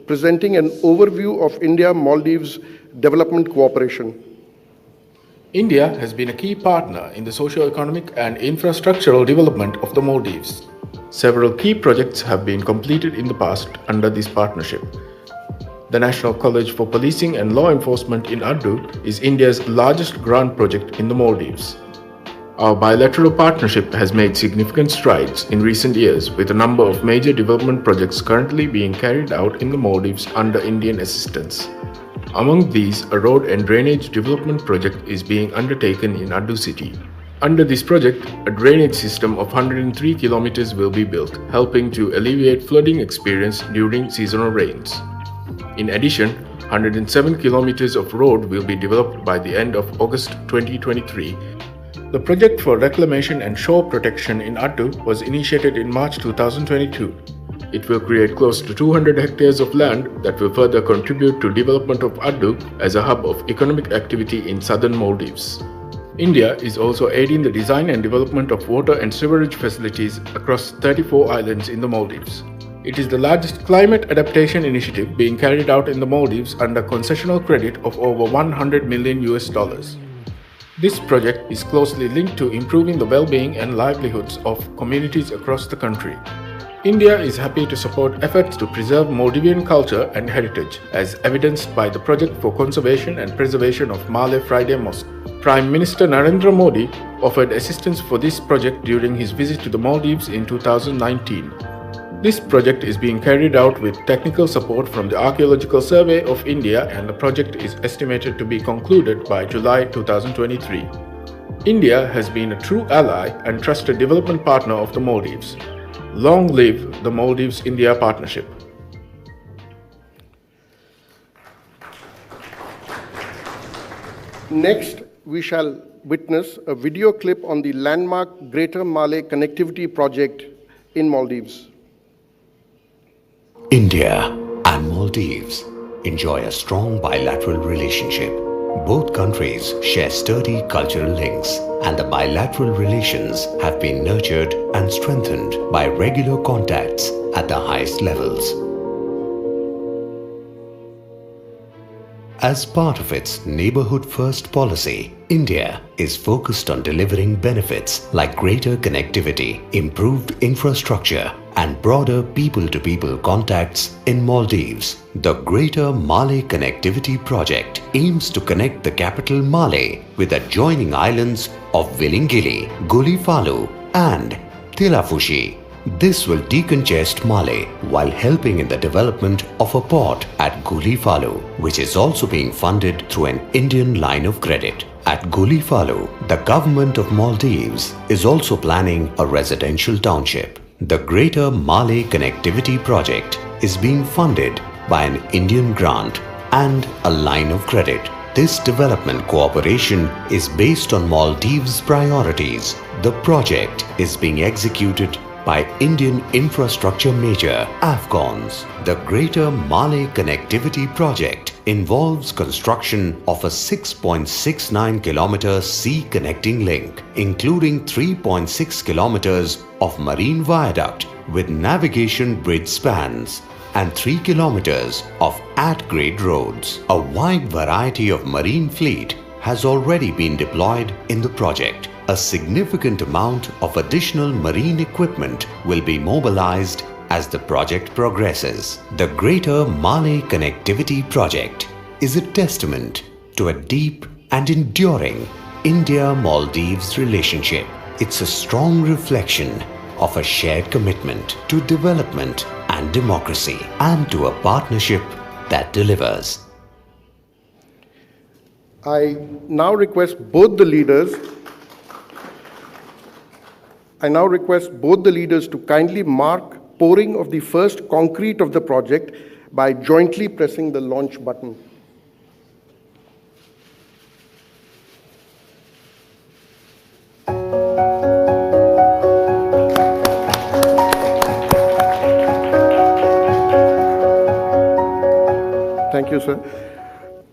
presenting an overview of India-Maldives development cooperation. India has been a key partner in the socio-economic and infrastructural development of the Maldives. Several key projects have been completed in the past under this partnership. The National College for Policing and Law Enforcement in Addu is India's largest grant project in the Maldives. Our bilateral partnership has made significant strides in recent years, with a number of major development projects currently being carried out in the Maldives under Indian assistance. Among these, a road and drainage development project is being undertaken in Addu city. Under this project, a drainage system of 103 kilometers will be built, helping to alleviate flooding experience during seasonal rains. In addition, 107 kilometers of road will be developed by the end of August 2023. The project for reclamation and shore protection in Addu was initiated in March 2022. It will create close to 200 hectares of land that will further contribute to development of Addu as a hub of economic activity in southern Maldives. India is also aiding the design and development of water and sewerage facilities across 34 islands in the Maldives. It is the largest climate adaptation initiative being carried out in the Maldives under concessional credit of over $100 million. This project is closely linked to improving the well-being and livelihoods of communities across the country. India is happy to support efforts to preserve Maldivian culture and heritage, as evidenced by the Project for Conservation and Preservation of Malay Friday Mosque. Prime Minister Narendra Modi offered assistance for this project during his visit to the Maldives in 2019. This project is being carried out with technical support from the Archaeological Survey of India, and the project is estimated to be concluded by July 2023. India has been a true ally and trusted development partner of the Maldives. Long live the Maldives-India partnership. Next, we shall witness a video clip on the landmark Greater Malay Connectivity Project in Maldives. India and Maldives enjoy a strong bilateral relationship. Both countries share sturdy cultural links, and the bilateral relations have been nurtured and strengthened by regular contacts at the highest levels. As part of its Neighborhood First policy, India is focused on delivering benefits like greater connectivity, improved infrastructure, and broader people-to-people contacts in Maldives. The Greater Malay Connectivity Project aims to connect the capital Malé with adjoining islands of Vilingili, Gulifalu, and Tilafushi. This will decongest Malé while helping in the development of a port at Gulifalu, which is also being funded through an Indian line of credit. At Gulifalu, the government of Maldives is also planning a residential township. The Greater Malay Connectivity Project is being funded by an Indian grant and a line of credit. This development cooperation is based on Maldives' priorities. The project is being executed by Indian infrastructure major AFCONs. The Greater Malay Connectivity Project involves construction of a 6.69 kilometer sea connecting link, including 3.6 kilometers of marine viaduct with navigation bridge spans and 3 kilometers of at-grade roads. A wide variety of marine fleet has already been deployed in the project. A significant amount of additional marine equipment will be mobilized as the project progresses. The Greater Malay Connectivity Project is a testament to a deep and enduring India-Maldives relationship. It's a strong reflection of a shared commitment to development and democracy, and to a partnership that delivers. I now request both the leaders to kindly mark pouring of the first concrete of the project by jointly pressing the launch button. Thank you, sir.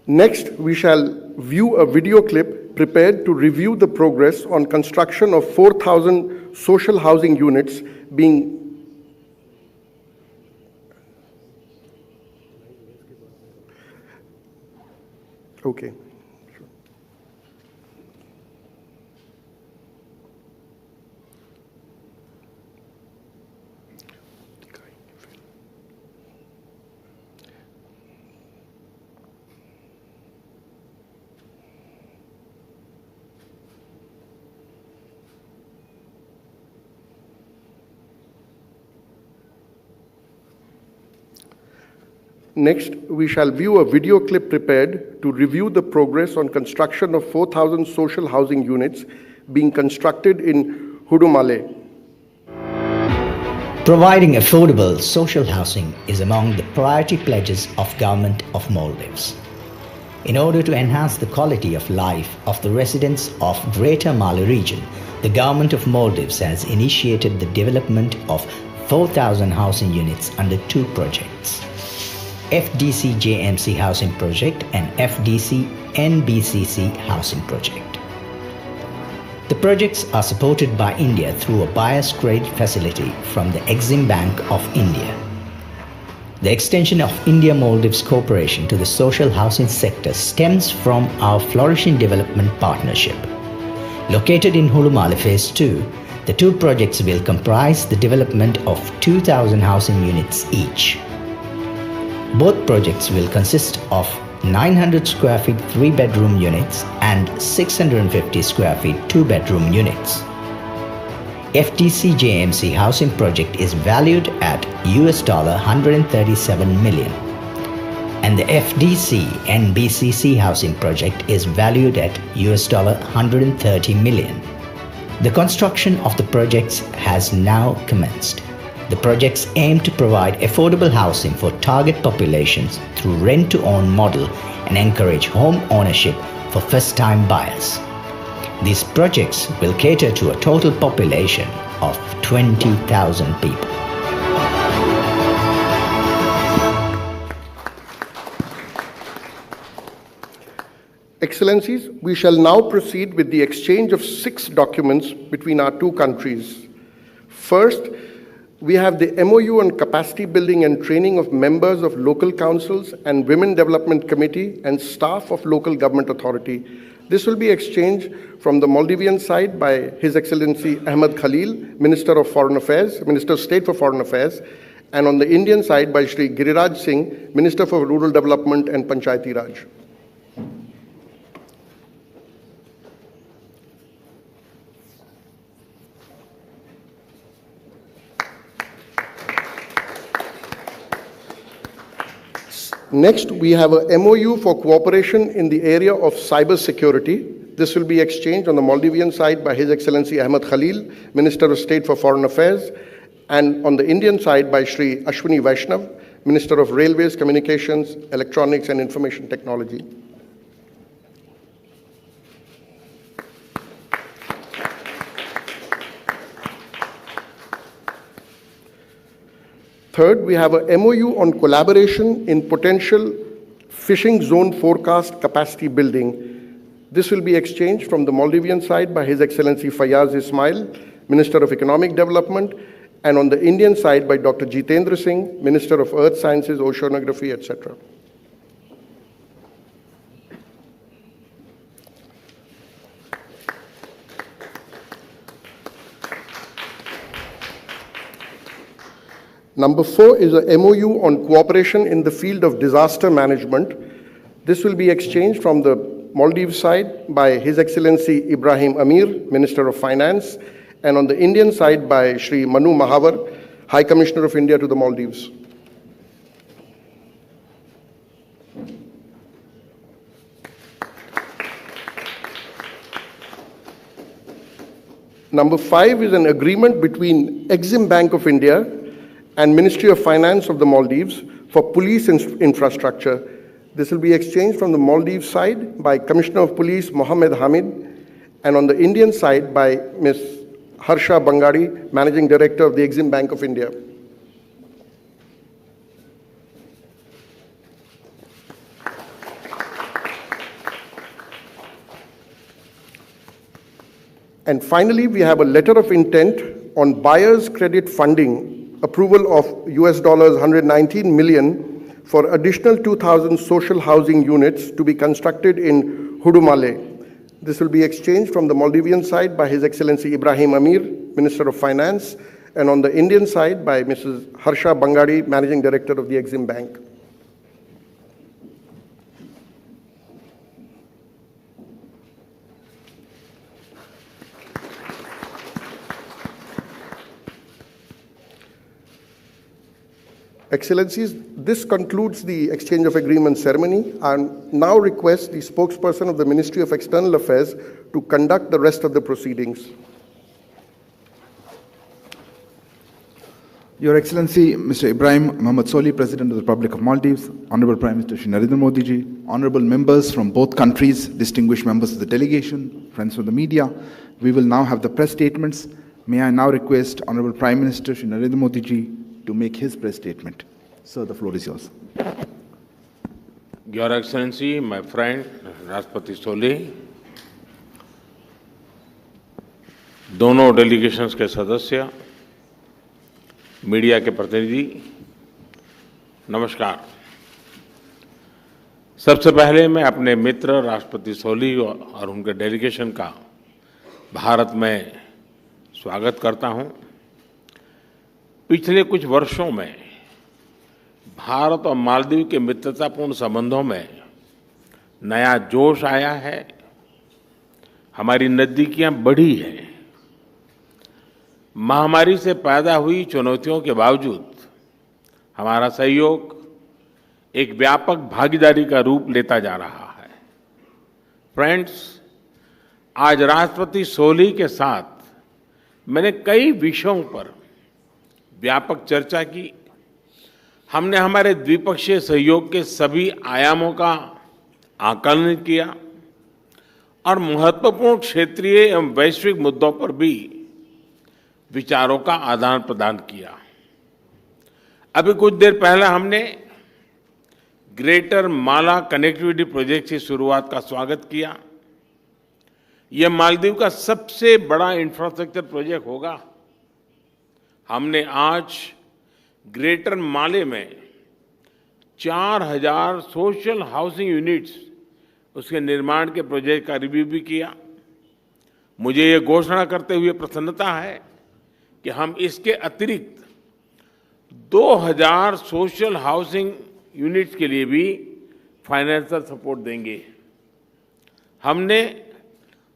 Next, we shall view a video clip prepared to review the progress on construction of 4,000 social housing units being Okay. Next, we shall view a video clip prepared to review the progress on construction of 4,000 social housing units being constructed in Hudumale. Providing affordable social housing is among the priority pledges of Government of Maldives. In order to enhance the quality of life of the residents of Greater Mali region, the Government of Maldives has initiated the development of 4,000 housing units under two projects: FDC JMC Housing Project and FDC NBCC Housing Project. The projects are supported by India through a buyer's credit facility from the Exim Bank of India. The extension of India-Maldives cooperation to the social housing sector stems from our flourishing development partnership. Located in Hudumale Phase 2, the two projects will comprise the development of 2,000 housing units each. Both projects will consist of 900 square feet 3-bedroom units and 650 square feet 2-bedroom units. FDC JMC housing project is valued at $137 million, and the FDC NBCC housing project is valued at $130 million. The construction of the projects has now commenced. The projects aim to provide affordable housing for target populations through rent-to-own model and encourage home ownership for first-time buyers. These projects will cater to a total population of 20,000 people. Excellencies, we shall now proceed with the exchange of 6 documents between our two countries. First, we have the MOU on capacity building and training of members of local councils and Women Development Committee and staff of local government authority. This will be exchanged from the Maldivian side by His Excellency Ahmed Khalil, Minister of Foreign Affairs, Minister of State for Foreign Affairs, and on the Indian side by Shri Giriraj Singh, Minister for Rural Development and Panchayati Raj. Next, we have a MOU for cooperation in the area of cyber security. This will be exchanged on the Maldivian side by His Excellency Ahmed Khalil, Minister of State for Foreign Affairs, and on the Indian side by Shri Ashwini Vaishnav, Minister of Railways, Communications, Electronics and Information Technology. Third, we have a MOU on collaboration in potential fishing zone forecast capacity building. This will be exchanged from the Maldivian side by His Excellency Fayaz Ismail, Minister of Economic Development, and on the Indian side by Dr. Jitendra Singh, Minister of Earth Sciences, Oceanography, etc. Number 4 is a MOU on cooperation in the field of disaster management. This will be exchanged from the Maldives side by His Excellency Ibrahim Amir, Minister of Finance, and on the Indian side by Shri Manu Mahavar, High Commissioner of India to the Maldives. Number 5 is an agreement between Exim Bank of India and Ministry of Finance of the Maldives for police infrastructure. This will be exchanged from the Maldives side by Commissioner of Police Mohammed Hamid, and on the Indian side by Ms. Harsha Bangari, Managing Director of the Exim Bank of India. And finally, we have a letter of intent on buyer's credit funding approval of $119 million for additional 2,000 social housing units to be constructed in Hudumale. This will be exchanged from the Maldivian side by His Excellency Ibrahim Amir, Minister of Finance, and on the Indian side by Mrs. Harsha Bangadi, Managing Director of the Exim Bank. Excellencies, this concludes the exchange of agreement ceremony. I now request the spokesperson of the Ministry of External Affairs to conduct the rest of the proceedings. Your Excellency, Mr. Ibrahim Mohammed Solih, President of the Republic of Maldives, Honorable Prime Minister Shri Narendra Modi ji, honorable members from both countries, distinguished members of the delegation, friends from the media, we will now have the press statements. May I now request Honorable Prime Minister Shri Narendra Modi ji to make his press statement. Sir, the floor is yours. Your Excellency, my friend Rashtrapati Solih, दोनों delegations के सदस्य, media के प्रतिनिधि, नमस्कार। सबसे पहले मैं अपने मित्र राष्ट्रपति सोली और उनके डेलीगेशन का भारत में स्वागत करता हूं। पिछले कुछ वर्षों में भारत और मालदीव के मित्रतापूर्ण संबंधों में नया जोश आया है, हमारी नज़दीकियां बढ़ी हैं। महामारी से पैदा हुई चुनौतियों के बावजूद हमारा सहयोग एक व्यापक भागीदारी का रूप लेता जा रहा है। फ्रेंड्स, आज राष्ट्रपति सोली के साथ मैंने कई विषयों पर व्यापक चर्चा की। हमने हमारे द्विपक्षीय सहयोग के सभी आयामों का आकलन किया और महत्वपूर्ण क्षेत्रीय एवं वैश्विक मुद्दों पर भी विचारों का आदान प्रदान किया। अभी कुछ देर पहले हमने ग्रेटर माला कनेक्टिविटी प्रोजेक्ट की शुरुआत का स्वागत किया। यह मालदीव का सबसे बड़ा इंफ्रास्ट्रक्चर प्रोजेक्ट होगा। हमने आज ग्रेटर माले में 4,000 सोशल हाउसिंग यूनिट्स उसके निर्माण के प्रोजेक्ट का रिव्यू भी किया। मुझे ये घोषणा करते हुए प्रसन्नता है कि हम इसके अतिरिक्त 2,000 सोशल हाउसिंग यूनिट्स के लिए भी फाइनेंशियल सपोर्ट देंगे। हमने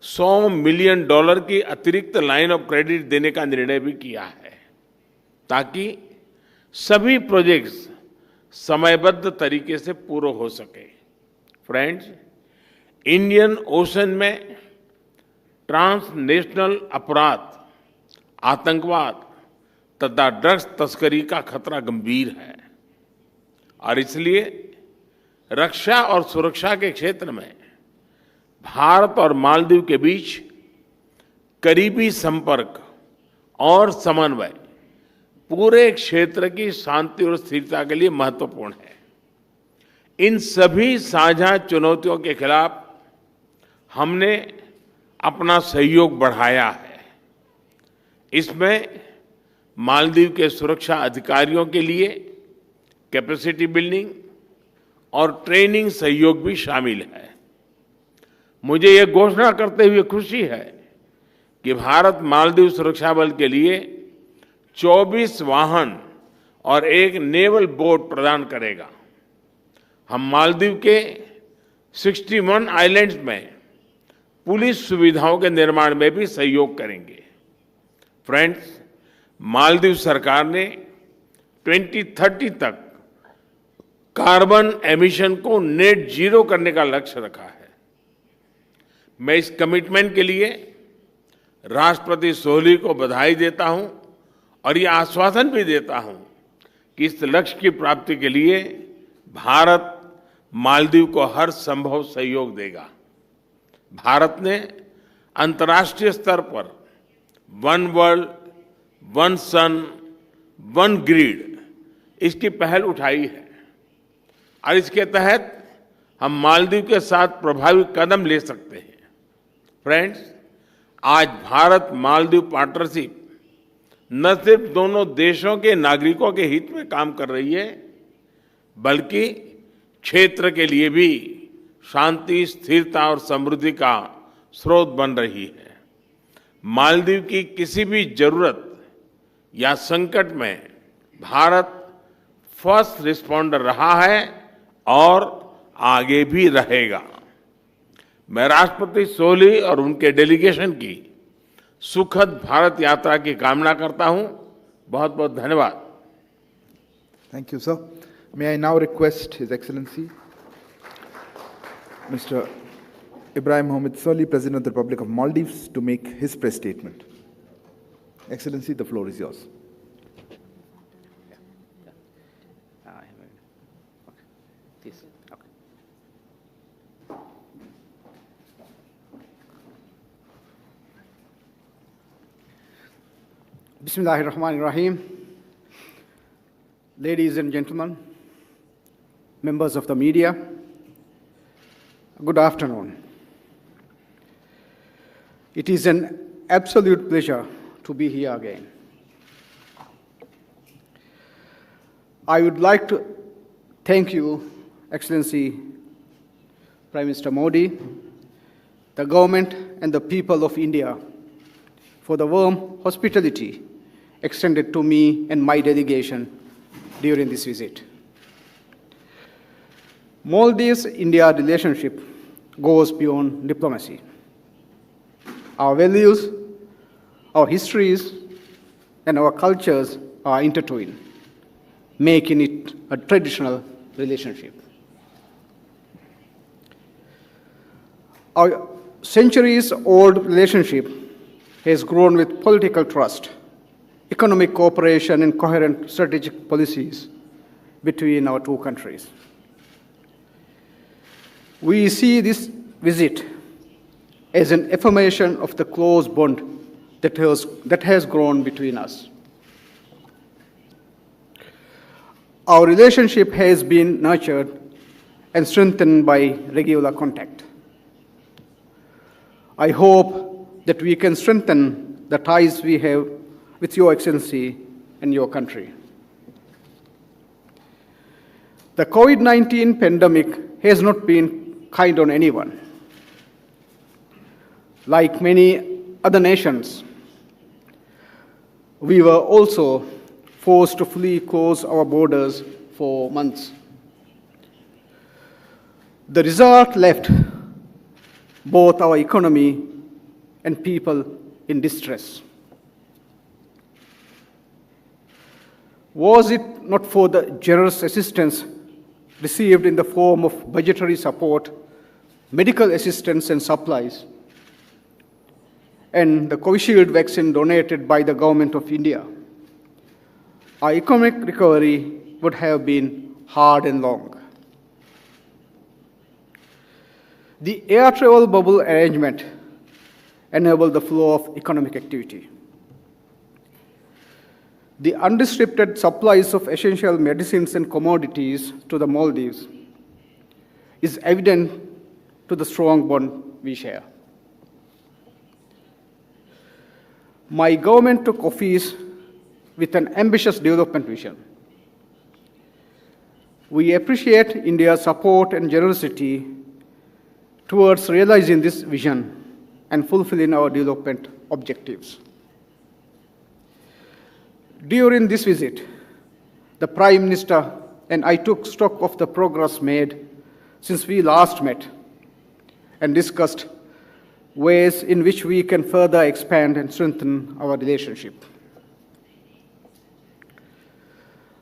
$100 मिलियन की अतिरिक्त लाइन ऑफ क्रेडिट देने का निर्णय भी किया है ताकि सभी प्रोजेक्ट्स समयबद्ध तरीके से पूरे हो सके। फ्रेंड्स, इंडियन ओशन में ट्रांसनेशनल अपराध, आतंकवाद तथा ड्रग्स तस्करी का खतरा गंभीर है और इसलिए रक्षा और सुरक्षा के क्षेत्र में भारत और मालदीव के बीच करीबी संपर्क और समन्वय पूरे क्षेत्र की शांति और स्थिरता के लिए महत्वपूर्ण है। इन सभी साझा चुनौतियों के खिलाफ हमने अपना सहयोग बढ़ाया है। इसमें मालदीव के सुरक्षा अधिकारियों के लिए कैपेसिटी बिल्डिंग और ट्रेनिंग सहयोग भी शामिल है। मुझे ये घोषणा करते हुए खुशी है कि भारत मालदीव सुरक्षा बल के लिए 24 वाहन और एक नेवल बोट प्रदान करेगा। हम मालदीव के 61 आइलैंड्स में पुलिस सुविधाओं के निर्माण में भी सहयोग करेंगे। फ्रेंड्स, मालदीव सरकार ने 2030 तक कार्बन एमिशन को नेट जीरो करने का लक्ष्य रखा है। मैं इस कमिटमेंट के लिए राष्ट्रपति सोली को बधाई देता हूं और ये आश्वासन भी देता हूं कि इस लक्ष्य की प्राप्ति के लिए भारत मालदीव को हर संभव सहयोग देगा। भारत ने अंतर्राष्ट्रीय स्तर पर वन वर्ल्ड, वन सन, वन ग्रिड इसकी पहल उठाई है और इसके तहत हम मालदीव के साथ प्रभावी कदम ले सकते हैं। फ्रेंड्स, आज भारत मालदीव पार्टनरशिप न सिर्फ दोनों देशों के नागरिकों के हित में काम कर रही है, बल्कि क्षेत्र के लिए भी शांति, स्थिरता और समृद्धि का स्रोत बन रही है। मालदीव की किसी भी जरूरत या संकट में भारत फर्स्ट रिस्पॉन्डर रहा है और आगे भी रहेगा। मैं राष्ट्रपति सोली और उनके डेलीगेशन की सुखद भारत यात्रा की कामना करता हूं। बहुत बहुत धन्यवाद। Thank you, sir. May I now request His Excellency, Mr. Ibrahim Mohammed Solih, President of the Republic of Maldives, to make his press statement. Excellency, the floor is yours. Bismillahirrahmanirrahim. Ladies and gentlemen, members of the media, good afternoon. It is an absolute pleasure to be here again. I would like to thank you, Excellency Prime Minister Modi, the government and the people of India for the warm hospitality extended to me and my delegation during this visit. Maldives-India relationship goes beyond diplomacy. Our values, our histories, and our cultures are intertwined, making it a traditional relationship. Our centuries-old relationship has grown with political trust, economic cooperation, and coherent strategic policies between our two countries. We see this visit as an affirmation of the close bond that has grown between us. Our relationship has been nurtured and strengthened by regular contact. I hope that we can strengthen the ties we have with Your Excellency and your country. The COVID-19 pandemic has not been kind on anyone. Like many other nations, we were also forced to fully close our borders for months. The result left both our economy and people in distress. Was it not for the generous assistance received in the form of budgetary support, medical assistance and supplies, and the Covishield vaccine donated by the Government of India, our economic recovery would have been hard and long. The air travel bubble arrangement enabled the flow of economic activity. The unrestricted supplies of essential medicines and commodities to the Maldives is evident to the strong bond we share. My government took office with an ambitious development vision. We appreciate India's support and generosity towards realizing this vision and fulfilling our development objectives. During this visit, the Prime Minister and I took stock of the progress made since we last met and discussed ways in which we can further expand and strengthen our relationship.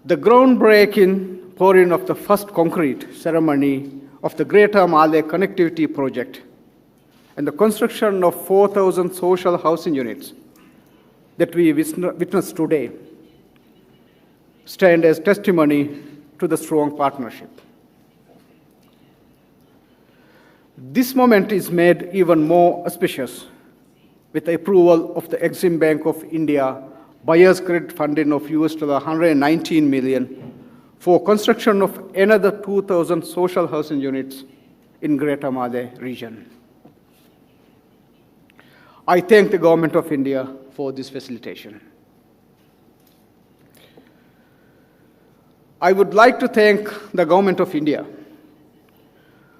The groundbreaking pouring of the first concrete ceremony of the Greater Malay Connectivity Project and the construction of 4,000 social housing units that we witnessed today stand as testimony to the strong partnership. This moment is made even more auspicious with the approval of the Exim Bank of India buyer's credit funding of $119 million for construction of another 2,000 social housing units in Greater Malay region. I thank the Government of India for this facilitation. I would like to thank the Government of India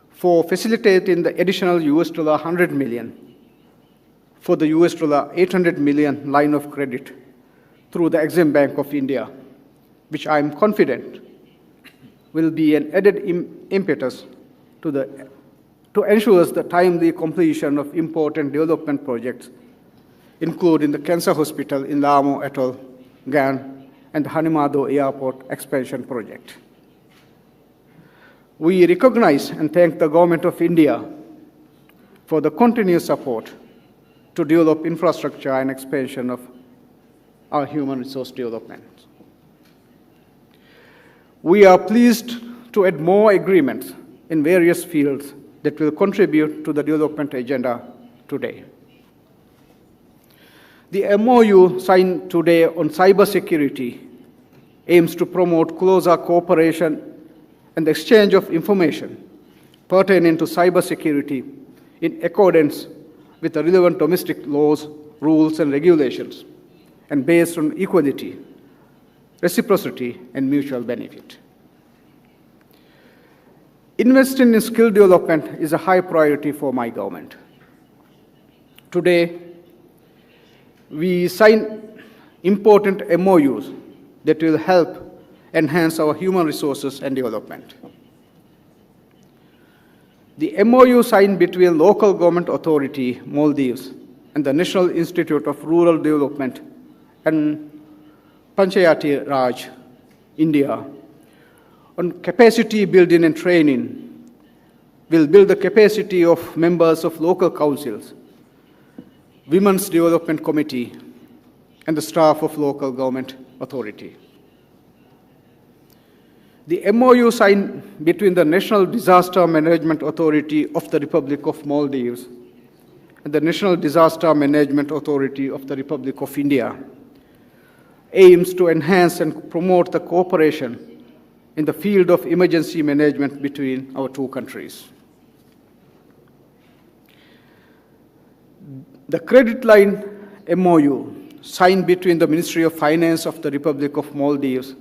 for facilitating the additional $100 million for the $800 million line of credit through the Exim Bank of India, which I am confident will be an added impetus to ensure the timely completion of important development projects, including the Cancer Hospital in Lamo Atoll, Gan, and the Hanimado Airport expansion project. We recognize and thank the Government of India for the continuous support to develop infrastructure and expansion of our human resource development. We are pleased to add more agreements in various fields that will contribute to the development agenda today. The MOU signed today on cybersecurity aims to promote closer cooperation and the exchange of information pertaining to cybersecurity in accordance with the relevant domestic laws, rules, and regulations, and based on equality, reciprocity, and mutual benefit. Investing in skill development is a high priority for my government. Today, we sign important MOUs that will help enhance our human resources and development. The MOU signed between Local Government Authority, Maldives, and the National Institute of Rural Development and Panchayati Raj, India, on capacity building and training will build the capacity of members of local councils, Women's Development Committee, and the staff of local government authority. The MOU signed between the National Disaster Management Authority of the Republic of Maldives and the National Disaster Management Authority of the Republic of India aims to enhance and promote the cooperation in the field of emergency management between our two countries. The credit line MOU signed between the Ministry of Finance of the Republic of Maldives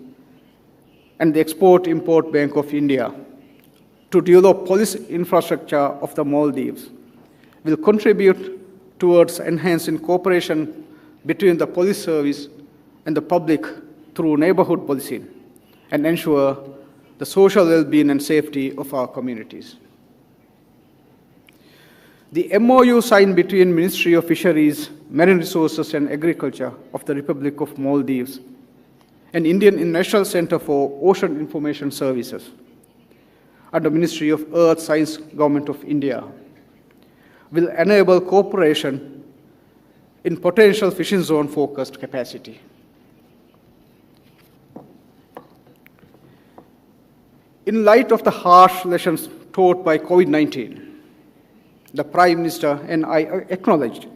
and the Export-Import Bank of India to develop police infrastructure of the Maldives will contribute towards enhancing cooperation between the police service and the public through neighborhood policing and ensure the social well-being and safety of our communities. The MOU signed between Ministry of Fisheries, Marine Resources and Agriculture of the Republic of Maldives and Indian National Center for Ocean Information Services under Ministry of Earth Science, Government of India will enable cooperation in potential fishing zone focused capacity. In light of the harsh lessons taught by COVID-19, the Prime Minister and I acknowledged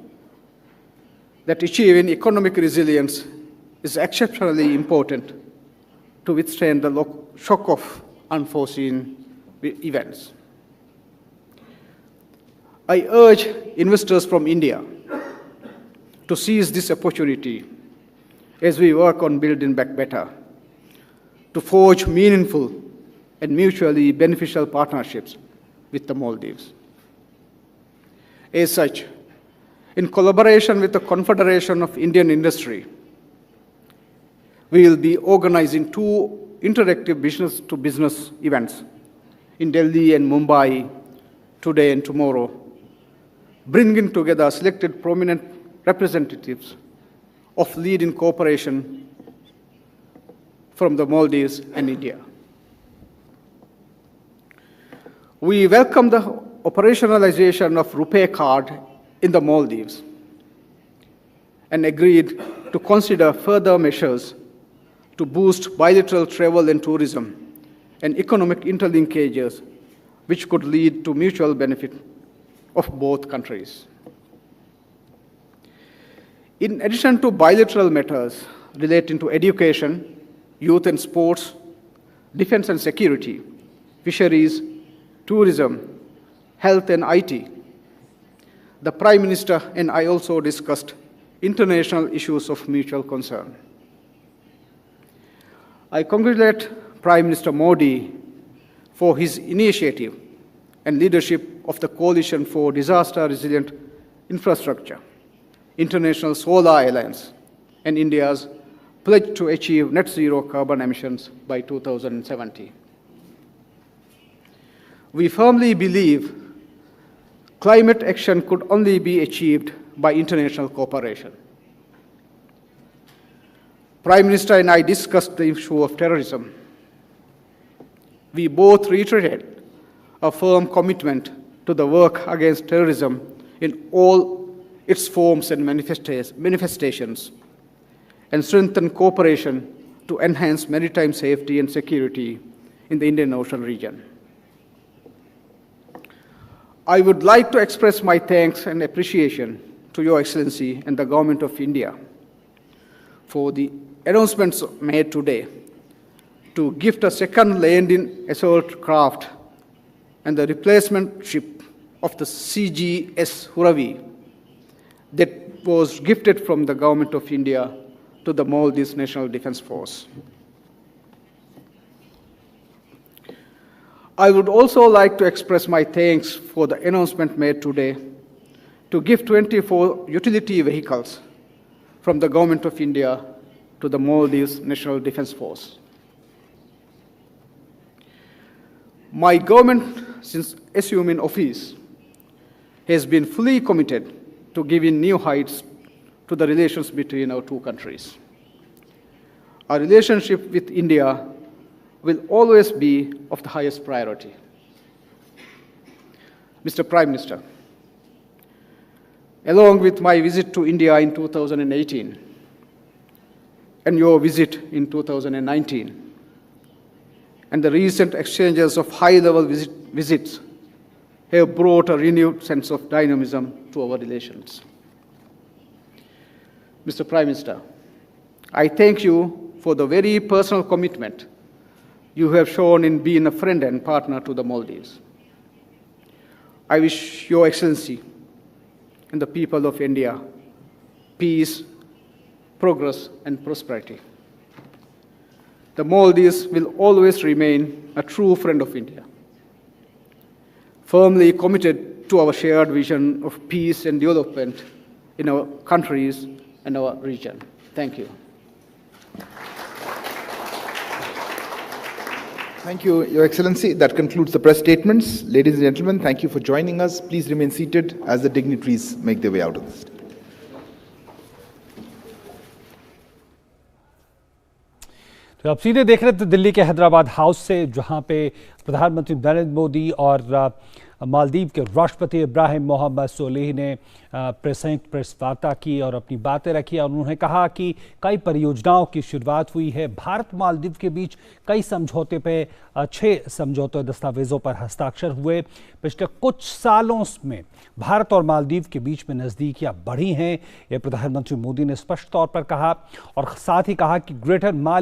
that achieving economic resilience is exceptionally important to withstand the shock of unforeseen events. I urge investors from India to seize this opportunity as we work on building back better, to forge meaningful and mutually beneficial partnerships with the Maldives. As such, in collaboration with the Confederation of Indian Industry, we will be organizing 2 interactive business-to-business events in Delhi and Mumbai today and tomorrow, bringing together selected prominent representatives of leading cooperation from the Maldives and India. We welcome the operationalization of RuPay card in the Maldives and agreed to consider further measures to boost bilateral travel and tourism and economic interlinkages, which could lead to mutual benefit of both countries. In addition to bilateral matters relating to education, youth and sports, defense and security, fisheries, tourism, health and IT, the Prime Minister and I also discussed international issues of mutual concern. I congratulate Prime Minister Modi for his initiative and leadership of the Coalition for Disaster Resilient Infrastructure, International Solar Alliance, and India's pledge to achieve net zero carbon emissions by 2070. We firmly believe climate action could only be achieved by international cooperation. Prime Minister and I discussed the issue of terrorism. We both reiterated a firm commitment to the work against terrorism in all its forms and manifestations, and strengthen cooperation to enhance maritime safety and security in the Indian Ocean region. I would like to express my thanks and appreciation to Your Excellency and the Government of India for the announcements made today to gift a second landing assault craft and the replacement ship of the CGS Huravi that was gifted from the Government of India to the Maldives National Defense Force. I would also like to express my thanks for the announcement made today to give 24 utility vehicles from the Government of India to the Maldives National Defense Force. My government, since assuming office, has been fully committed to giving new heights to the relations between our two countries. Our relationship with India will always be of the highest priority. Mr. Prime Minister, along with my visit to India in 2018 and your visit in 2019, and the recent exchanges of high-level visits have brought a renewed sense of dynamism to our relations. Mr. Prime Minister, I thank you for the very personal commitment you have shown in being a friend and partner to the Maldives. I wish Your Excellency and the people of India peace, progress, and prosperity. The Maldives will always remain a true friend of India, firmly committed to our shared vision of peace and development in our countries and our region. Thank you. Thank you, Your Excellency. That concludes the press statements. Ladies and gentlemen, thank you for joining us. Please remain seated as the dignitaries make their way out of the stage. तो आप सीधे देख रहे थे दिल्ली के Hyderabad house से, जहां पे प्रधानमंत्री नरेंद्र मोदी और मालदीव के राष्ट्रपति इब्राहिम मोहम्मद सोलिह ने संयुक्त प्रेस वार्ता की और अपनी बातें रखी। और उन्होंने कहा कि कई परियोजनाओं की शुरुआत हुई है। भारत मालदीव के बीच कई समझौते पे 6 समझौते दस्तावेजों पर हस्ताक्षर हुए। पिछले कुछ सालों में भारत और मालदीव के बीच में नज़दीकियां बढ़ी हैं, ये प्रधानमंत्री मोदी ने स्पष्ट तौर पर कहा। और साथ ही कहा कि ग्रेटर